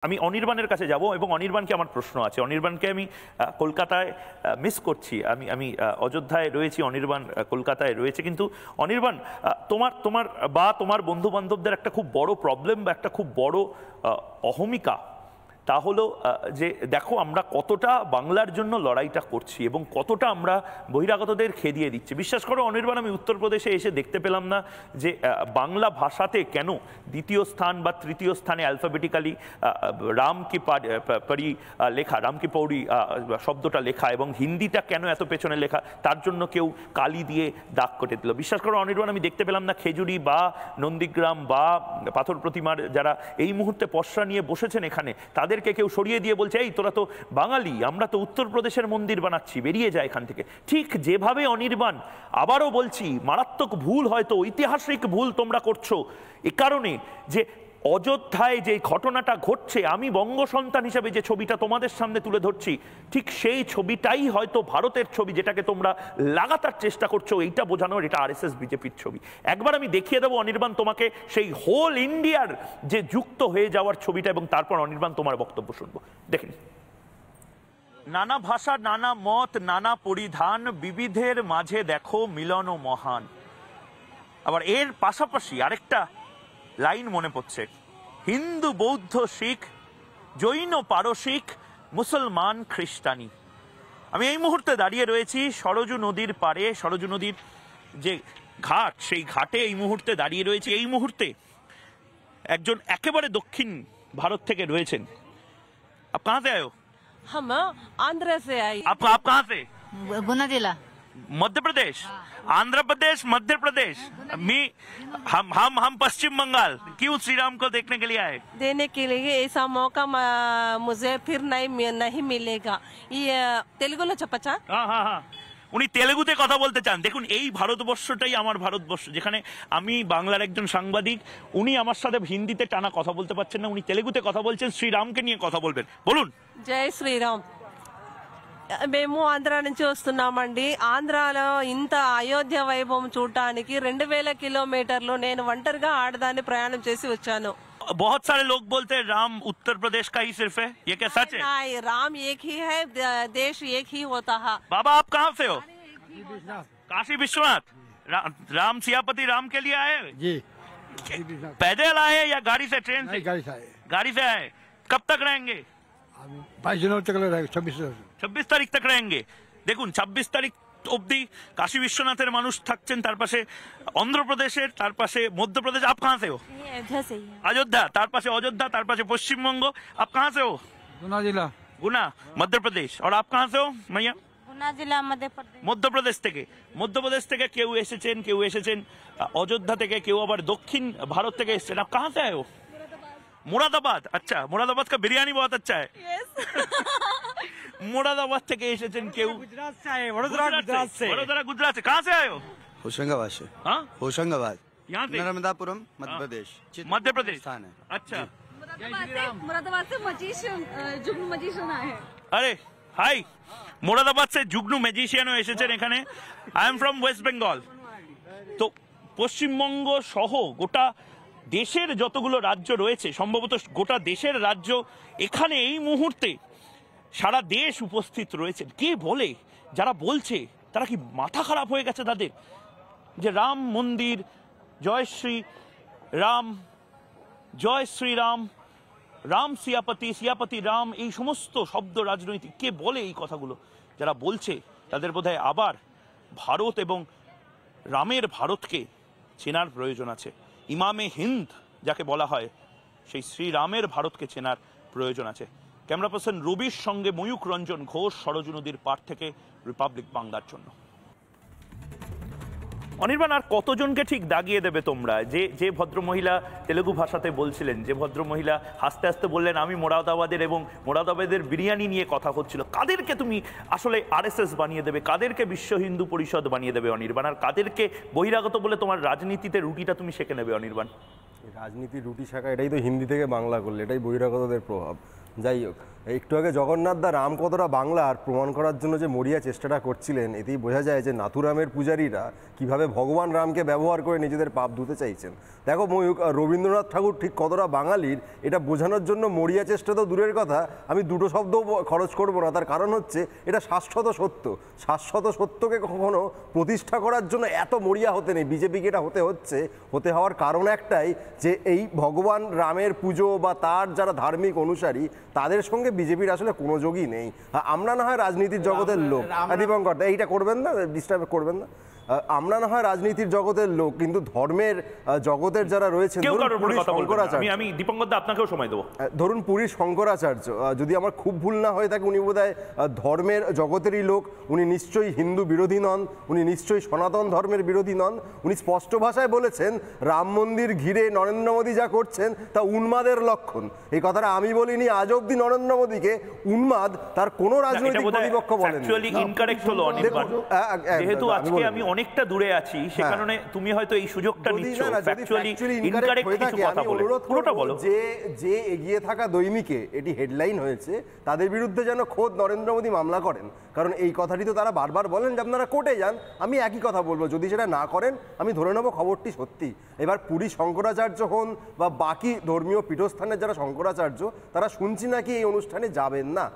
আমি অনির্বাণের কাছে যাব এবং অনির্বাণকে আমার প্রশ্ন আছে। অনির্বাণকে আমি কলকাতায় মিস করছি, আমি অযোধ্যায় রয়েছি, অনির্বাণ কলকাতায় রয়েছে। কিন্তু অনির্বাণ, তোমার বন্ধু বান্ধবদের একটা খুব বড় প্রবলেম বা একটা খুব বড় অহমিকা, তা হলো যে দেখো আমরা কতটা বাংলার জন্য লড়াইটা করছি এবং কতটা আমরা বহিরাগতদের খেদিয়ে দিচ্ছি। বিশ্বাস করো অনির্বাণ, আমি উত্তরপ্রদেশে এসে দেখতে পেলাম না যে বাংলা ভাষাতে কেন দ্বিতীয় স্থান বা তৃতীয় স্থানে অ্যালফাবেটিক্যালি রাম কি পারি লেখা, রাম কি পৌড়ি শব্দটা লেখা, এবং হিন্দিটা কেন এত পেছনে লেখা, তার জন্য কেউ কালি দিয়ে দাগ কেটে দিল। বিশ্বাস করো অনির্বাণ, আমি দেখতে পেলাম না খেজুরি বা নন্দীগ্রাম বা পাথর প্রতিমার যারা এই মুহূর্তে পসরা নিয়ে বসেছেন এখানে, তাদেরকে কেউ সরিয়ে দিয়ে বলছে এই তোরা তো বাঙালি, আমরা তো উত্তরপ্রদেশের মন্দির বানাচ্ছি, বেরিয়ে যায় এখান থেকে। ঠিক যেভাবে অনির্বাণ, আবারও বলছি, মারাত্মক ভুল, হয়তো ঐতিহাসিক ভুল তোমরা করছো এ কারণে যে অযোধ্যায় যে ঘটনাটা ঘটছে, আমি বঙ্গ সন্তান হিসেবে যে ছবিটা তোমাদের সামনে তুলে ধরছি, ঠিক সেই ছবিটাই হয়তো ভারতের ছবি, যেটাকে তোমরা লাগাতার চেষ্টা করছো এইটা বোঝানোর এটা আরএসএস বিজেপির ছবি। একবার আমি দেখিয়ে দেবো অনির্বাণ তোমাকে সেই হোল ইন্ডিয়ার যে যুক্ত হয়ে যাওয়ার ছবিটা, এবং তারপর অনির্বাণ তোমার বক্তব্য শুনবো। দেখেন, নানা ভাষা, নানা মত, নানা পরিধান, বিবিধের মাঝে দেখো মিলন ও মহান। আবার এর পাশাপাশি আরেকটা লাইন মনে পড়ছে, হিন্দু বৌদ্ধ শিখ জৈন পারসিক মুসলমান খ্রিস্টানি। আমি এই মুহূর্তে দাঁড়িয়ে রয়েছি সরজু নদীর পাড়ে, সরজু নদীর যে ঘাট, সেই ঘাটে এই মুহূর্তে দাঁড়িয়ে রয়েছি। এই মুহূর্তে একজন একেবারে দক্ষিণ ভারত থেকে রয়েছেন। আপ কাহা সে আয়ে হো? हम आंध्र से आई। आप कहाँ से? गुना जिला, मध्य प्रदेश, आंध्र प्रदेश, मध्य प्रदेश। हम पश्चिम बंगाल। क्यों श्री राम को देखने के लिए आए? देने के लिए ऐसा मौका मुझे फिर नहीं मिलेगा। ये तेलुगु लो चपचा। हाँ हाँ हाँ, উনি তেলেগুতে কথা বলতে চান। দেখুন, এই ভারতবর্ষটাই আমার ভারতবর্ষ, যেখানে আমি বাংলার একজন সাংবাদিক, উনি আমার সাথে হিন্দিতে টানা কথা বলতে পারছেন না, উনি তেলেগুতে কথা বলছেন, শ্রীরামকে নিয়ে কথা বলবেন। বলুন। జై శ్రీరామ్. మేము ఆంధ్ర నుంచి వస్తున్నామండి. ఆంధ్రాలో ఇంత అయోధ్య వైభవం చూడటానికి 2000 కిలోమీటర్లు నేను ఒంటరిగా ఆడదాన్ని ప్రయాణం చేసి వచ్చాను. बहुत सारे लोग बोलते हैं राम उत्तर प्रदेश का ही सिर्फ है, ये क्या सच है? नहीं, राम एक ही है, देश एक ही होता है। बाबा आप कहाँ से हो? काशी विश्वनाथ। राम सियापति राम के लिए आए जी। पैदल आए या गाड़ी से, ट्रेन से? गाड़ी से आए। गाड़ी से आए। कब तक रहेंगे? 22 जनवरी तक रहेंगे, 26 तारीख तक रहेंगे। দেখুন, 26 তারিখ অবধি কাশী বিশ্বনাথের মানুষ থাকছেন, তার পাশে অন্ধ্রপ্রদেশের, তার পাশে মধ্যপ্রদেশ। আপ কাহা সে হো? अयोध्या, তার পাশে অযোধ্যা, তার পাশে পশ্চিমবঙ্গ। आप कहाँ से हो? गुना जिला, गुना, मध्य प्रदेश। और आप कहाँ से हो मैया? गुना जिला मध्य प्रदेश। মধ্যপ্রদেশ থেকে। মধ্যপ্রদেশ থেকে কেউ এসেছেন অযোধ্যা থেকে, কেউ আবার দক্ষিণ ভারত থেকে এসেছেন। आप कहाँ से आए हो? मुरादाबाद। अच्छा, मुरादाबाद का बिरयानी बहुत अच्छा है। मुरादाबाद থেকে एसेছেন কেউ, गुजरात से आए, गुजरात से। वडोदरा गुजरात से। कहाँ से आए हो? होशंगाबाद से। हाँ, होशंगाबाद, यहाँ से नर्मदापुरम, मध्य प्रदेश। मध्य प्रदेश स्थान है। अच्छा, मुरादाबाद से मजिशियन, जुगनू मजिशियन आए। আরে হাই, মুরাদাবাদ से जुगनू ম্যাজিশিয়ানও এসেছেন এখানে। I am from West Bengal. তো পশ্চিমবঙ্গ সহ গোটা দেশের যতগুলো রাজ্য রয়েছে, সম্ভবত গোটা দেশের রাজ্য, এখানে এই মুহূর্তে সারা দেশ উপস্থিত রয়েছেন। কে বলে, যারা বলছে তারা কি মাথা খারাপ হয়ে গেছে তাদের, যে রাম মন্দির, জয় শ্রী রাম, জয় শ্রীরাম, রাম সিয়াপতি, সিয়াপতি রাম, এই সমস্ত শব্দ রাজনৈতিক। কে বলে এই কথাগুলো? যারা বলছে তাদের বোধহয় আবার ভারত এবং রামের ভারতকে চেনার প্রয়োজন আছে। ইমামে হিন্দ যাকে বলা হয়, সেই শ্রীরামের ভারতকে চেনার প্রয়োজন আছে। ক্যামেরা পার্সন রবির সঙ্গে ময়ূক রঞ্জন ঘোষ, সরজু নদীর পাড় থেকে, রিপাবলিক বাংলার জন্য। অনির্বাণ, আর কতজনকে ঠিক দাগিয়ে দেবে তোমরা? যে ভদ্রমহিলা তেলেগু ভাষাতে বলছিলেন, যে ভদ্রমহিলা হাসতে হাসতে বললেন আমি মোরাদাবাদের, এবং মোরাদাবাদের বিরিয়ানি নিয়ে কথা হচ্ছিল, কাদেরকে তুমি আসলে আরএসএস বানিয়ে দেবে, কাদেরকে বিশ্ব হিন্দু পরিষদ বানিয়ে দেবে অনির্বাণ, আর কাদেরকে বহিরাগত বলে তোমার রাজনীতিতে রুটিটা তুমি সেঁকে নেবে অনির্বাণ? রাজনীতির রুটি শাখা, এটাই তো হিন্দি থেকে বাংলা করলে, এটাই বহিরাগতদের প্রভাব। যাই হোক, একটু আগে জগন্নাথ দা রাম কতটা বাংলার প্রমাণ করার জন্য যে মরিয়া চেষ্টাটা করছিলেন, এতেই বোঝা যায় যে নাথুরামের পূজারীরা কিভাবে ভগবান রামকে ব্যবহার করে নিজেদের পাপ ধুতে চাইছেন। দেখো ময়ূক, রবীন্দ্রনাথ ঠাকুর ঠিক কতটা বাঙালির এটা বোঝানোর জন্য মরিয়া চেষ্টা তো দূরের কথা, আমি দুটো শব্দ খরচ করব না। তার কারণ হচ্ছে এটা শাশ্বত সত্য। শাশ্বত সত্যকে কখনো প্রতিষ্ঠা করার জন্য এত মরিয়া হতে নেই। বিজেপিকে এটা হতে হওয়ার কারণ একটাই, যে এই ভগবান রামের পুজো বা তার যারা ধার্মিক অনুসারী তাদের সঙ্গে বিজেপির আসলে কোনো যোগই নেই। আমরা না হয় রাজনীতির জগতের লোক, দীপঙ্কর এইটা করবেন না, ডিস্টার্ব করবেন না। আমরা না হয় রাজনীতির জগতের লোক, কিন্তু ধর্মের জগতের যারা রয়েছেন, আমি দীপঙ্কর দা আপনাকেও সময় দেবো। ধরুন পুরীর শঙ্করাচার্য, যদি আমার খুব ভুল না হয়ে থাকে, উনি বোধহয় ধর্মের জগতেরই লোক। উনি নিশ্চয়ই হিন্দু বিরোধী নন, উনি নিশ্চয়ই সনাতন ধর্মের বিরোধী নন। উনি স্পষ্ট ভাষায় বলেছেন রাম মন্দির ঘিরে নরেন্দ্র মোদী যা করছেন তা উন্মাদের লক্ষণ। এই কথাটা আমি বলিনি, আজ অব্দি নরেন্দ্র মোদীকে উন্মাদ তার কোনো রাজনৈতিক প্রতিপক্ষ বলেন। যেহেতু আজকে আমি অনেকটা দূরে আছি, সে কারণে তুমি হয়তো এই সুযোগটা নিচ্ছ। ফ্যাকচুয়ালি ইনকারেক্ট কিছু কথা বলে পুরোটা বলো। যে এগিয়ে থাকা দৈনিকে এটি হেডলাইন হয়েছে, তাদের বিরুদ্ধে যেন খোদ নরেন্দ্র মোদী মামলা করেন, কারণ এই কথাটি তো তারা বারবার বলেন যে আপনারা কোর্টে যান। আমি একই কথা বলবো, যদি সেটা না করেন আমি ধরে নেব খবরটি সত্যি। এবার পুরী শঙ্করাচার্য হন বা বাকি ধর্মীয় পীঠস্থানের যারা শঙ্করাচার্য, তারা শুনছি নাকি এই অনুষ্ঠানে যাবেন না।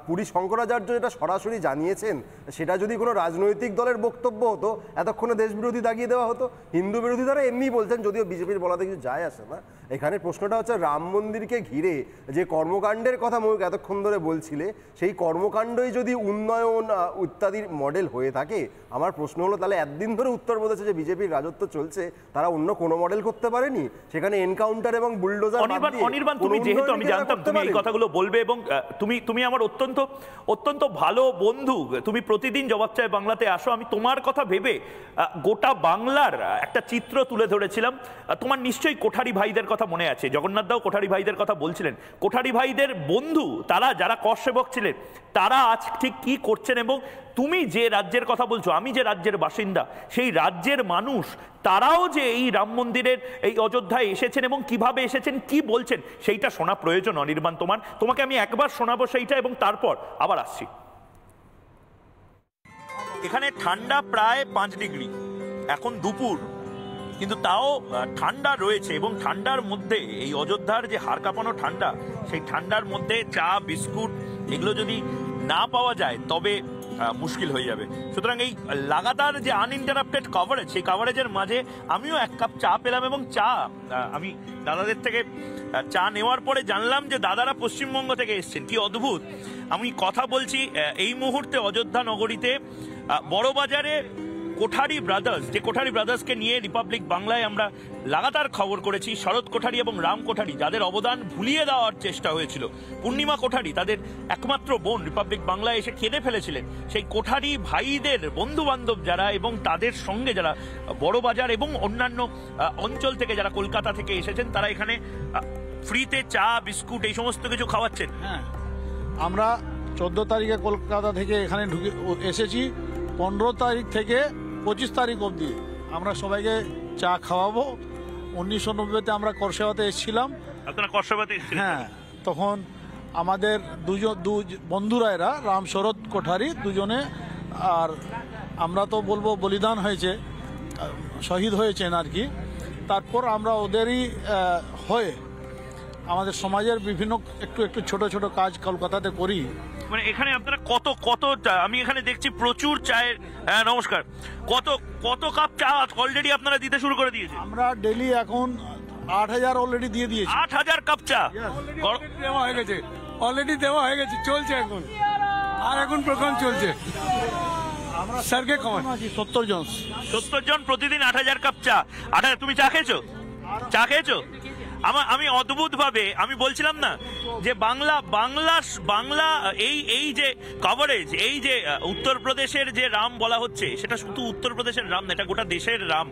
পুরী শঙ্করাচার্য যেটা সরাসরি জানিয়েছেন, সেটা যদি কোনো রাজনৈতিক দলের বক্তব্য হতো এতক্ষণে দেশ বিরোধী দাগিয়ে দেওয়া হতো। হিন্দু বিরোধী তারা এমনি বলছেন, যদিও বিজেপির বলাতে কিছু যায় আসে না। এখানে প্রশ্নটা হচ্ছে রাম মন্দিরকে ঘিরে যে কর্মকাণ্ডের কথা ময়ূক এতক্ষণ ধরে বলছিলে, সেই কর্মকাণ্ডই যদি উন্নয়ন ইত্যাদির মডেল হয়ে থাকে, আমার প্রশ্ন হলো তাহলে একদিন ধরে উত্তরপ্রদেশে যে বিজেপির রাজত্ব চলছে তারা অন্য কোনো মডেল করতে পারেনি? সেখানে এনকাউন্টার এবং বুলডোজার। অনির্বাণ, তুমি যেহেতু আমি জানতাম তুমি এই কথাগুলো বলবে, এবং তুমি আমার অত্যন্ত ভালো বন্ধু, তুমি প্রতিদিন জবাব চায় বাংলাতে আসো, আমি তোমার কথা ভেবে গোটা বাংলার একটা চিত্র তুলে ধরেছিলাম। তোমার নিশ্চয়ই কোঠারি ভাইদের কথা মনে আছে, জগন্নাথ দাও কোঠারি ভাইদের কথা বলছিলেন। কোঠারি ভাইদের বন্ধু তারা, যারা কর সেবক ছিলেন, তারা আজ ঠিক কি করছেন, এবং তুমি যে রাজ্যের কথা বলছো, আমি যে রাজ্যের বাসিন্দা, সেই রাজ্যের মানুষ তারাও যে এই রাম মন্দিরের এই অযোধ্যায় এসেছেন এবং কিভাবে এসেছেন, কি বলছেন, সেইটা শোনা প্রয়োজন। অনির্বাণ, তোমাকে আমি একবার শোনাবো সেইটা, এবং তারপর আবার আসছি। এখানে ঠান্ডা প্রায় 5 ডিগ্রি, এখন দুপুর, কিন্তু তাও ঠান্ডা রয়েছে, এবং ঠান্ডার মধ্যে এই অযোধ্যার যে হাড় কাঁপানো ঠান্ডা, সেই ঠান্ডার মধ্যে চা বিস্কুট এগুলো যদি না পাওয়া যায় তবে মুশকিল হয়ে যাবে। সুতরাং এই লাগাতার যে আনইন্টারাপ্টেড কভারেজ, সেই কভারেজের মাঝে আমিও 1 কাপ চা পেলাম, এবং চা আমি দাদাদের থেকে চা নেওয়ার পরে জানলাম যে দাদারা পশ্চিমবঙ্গ থেকে এসছেন। কি অদ্ভুত! আমি কথা বলছি এই মুহূর্তে অযোধ্যা নগরীতে বড়বাজারে কোঠারি ব্রাদার্স, যে কোঠারি ব্রাদার্সকে নিয়ে রিপাবলিক বাংলায় আমরা লাগাতার খবর করেছি, শরৎ কোঠারি এবং রাম কোঠারি, যাদের অবদান ভুলিয়ে দেওয়ার চেষ্টা হয়েছিল। পূর্ণিমা কোঠারি, তাদের একমাত্র বোন, রিপাবলিক বাংলায় এসে কেঁদে ফেলেছিলেন। সেই কোঠারি ভাইদের বন্ধু বান্ধব যারা, এবং তাদের সঙ্গে যারা বড়বাজার এবং অন্যান্য অঞ্চল থেকে, যারা কলকাতা থেকে এসেছেন, তারা এখানে ফ্রিতে চা বিস্কুট এই সমস্ত কিছু খাওয়াচ্ছেন। হ্যাঁ, আমরা 14 তারিখে কলকাতা থেকে এখানে ঢুকে এসেছি। 15 তারিখ থেকে 25 তারিখ অবধি আমরা সবাইকে চা খাওয়াবো। 1990-তে আমরা করসেবাতে এসেছিলাম। আপনারা করসেবাতে এসেছিলেন? হ্যাঁ, তখন আমাদের দু বন্ধুরা এরা, রাম শরৎ কোঠারি দুজনে, আর আমরা তো বলবো বলিদান হয়েছে, শহীদ হয়েছেন আর কি। তারপর আমরা ওদেরই হয়ে আমাদের সমাজের বিভিন্ন একটু ছোট ছোট কাজ কলকাতাতে করি। মানে এখানে আপনারা কত আমি এখানে দেখছি প্রচুর চায়ের, হ্যাঁ নমস্কার, কত কাপ চা অলরেডি আপনারা দিতে শুরু করে দিয়েছেন? আমরা ডেলি এখন 8000 অলরেডি দিয়ে দিয়েছি। 8000 কাপ চা দেওয়া হয়ে গেছে, অলরেডি দেওয়া হয়ে গেছে, চলছে এখন, আর এখন প্রোগ্রাম চলছে। আমরা স্যারকে কমাচ্ছি 70 জন প্রতিদিন 8000 কাপ চা। তুমি চা খেয়েছো? আমি অদ্ভুত ভাবে আমি বলছিলাম না যে বাংলা এই যে কভারেজ, এই যে উত্তরপ্রদেশের যে রাম বলা হচ্ছে, সেটা শুধু উত্তরপ্রদেশের রাম না, এটা গোটা দেশের রাম।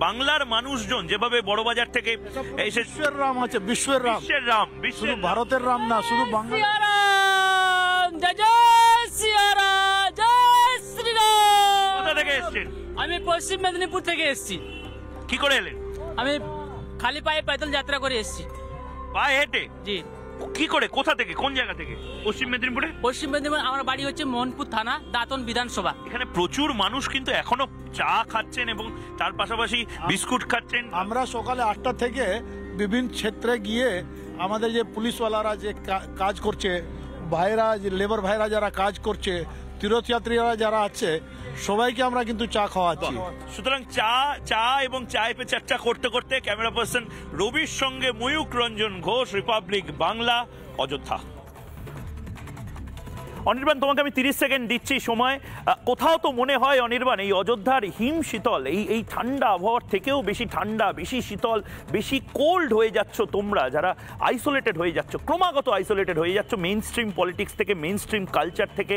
বাংলার মানুষজন যেভাবে বড়বাজার থেকে এসে, বিশ্বের রাম আছে, বিশ্বের রাম, শুধু ভারতের রাম না, শুধু বাংলা। কোথা থেকে এসেছেন? আমি পশ্চিম মেদিনীপুর থেকে এসেছি। কি করে এলেন? আমি খালি পায়ে पैदल যাত্রা করে এসেছি। পায়ে হেঁটে? জি। কি করে, কোথা থেকে, কোন জায়গা থেকে? পশ্চিম মেদিনীপুরে। পশ্চিম মেদিনীপুর আমার বাড়ি হচ্ছে মোহনপুর থানা, দাঁতন বিধানসভা। এখানে প্রচুর মানুষ কিন্তু এখনো চা খাচ্ছেন এবং তার পাশাপাশি বিস্কুট খাচ্ছেন। আমরা সকালে 8টা থেকে বিভিন্ন ক্ষেত্রে গিয়ে আমাদের যে পুলিশওয়ালারা যে কাজ করছে, ভাইরা যে লেবার ভাইরা যারা কাজ করছে, তীর্থযাত্রীরা যারা আছে, সবাইকে আমরা কিন্তু চা খাওয়াচ্ছি। সুতরাং চা এবং চায় পে চর্চা করতে করতে ক্যামেরা পার্সন রবির সঙ্গে ময়ূক রঞ্জন ঘোষ, রিপাবলিক বাংলা, অযোধ্যা। অনির্বাণ, তোমাকে আমি 30 সেকেন্ড দিচ্ছি সময়। কোথাও তো মনে হয় অনির্বাণ এই অযোধ্যার হিম শীতল, এই ঠান্ডা আবহাওয়ার থেকেও বেশি ঠান্ডা, বেশি শীতল, বেশি কোল্ড হয়ে যাচ্ছ তোমরা, যারা আইসোলেটেড হয়ে যাচ্ছ, ক্রমাগত আইসোলেটেড হয়ে যাচ্ছ মেইন স্ট্রিম পলিটিক্স থেকে, মেইন স্ট্রিম কালচার থেকে,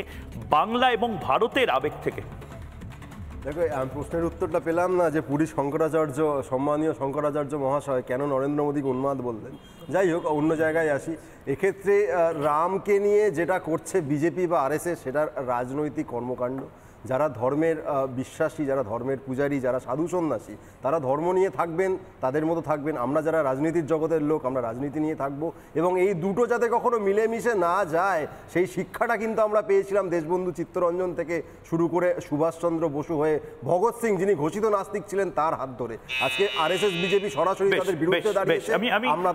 বাংলা এবং ভারতের আবেগ থেকে। দেখো, আমি প্রশ্নের উত্তরটা পেলাম না যে পুরী শঙ্করাচার্য, সম্মানীয় শঙ্করাচার্য মহাশয় কেন নরেন্দ্র মোদীকে উন্মাদ বললেন। যাই হোক, অন্য জায়গায় আসি। এক্ষেত্রে রামকে নিয়ে যেটা করছে বিজেপি বা আরএসএস, সেটা রাজনৈতিক কর্মকাণ্ড। যারা ধর্মের বিশ্বাসী, যারা ধর্মের পূজারী, যারা সাধু সন্ন্যাসী, তারা ধর্ম নিয়ে থাকবেন, তাদের মতো থাকবেন। আমরা যারা রাজনীতির জগতের লোক, আমরা রাজনীতি নিয়ে থাকবো। এবং এই দুটো যাতে কখনো মিলেমিশে না যায়, সেই শিক্ষাটা কিন্তু আমরা পেয়েছিলাম দেশবন্ধু চিত্তরঞ্জন থেকে শুরু করে সুভাষচন্দ্র বসু হয়ে ভগৎ সিং, যিনি ঘোষিত নাস্তিক ছিলেন, তার হাত ধরে। আজকে আরএসএস বিজেপি সরাসরি তাদের বিরুদ্ধে দাঁড়িয়েছে। আমরা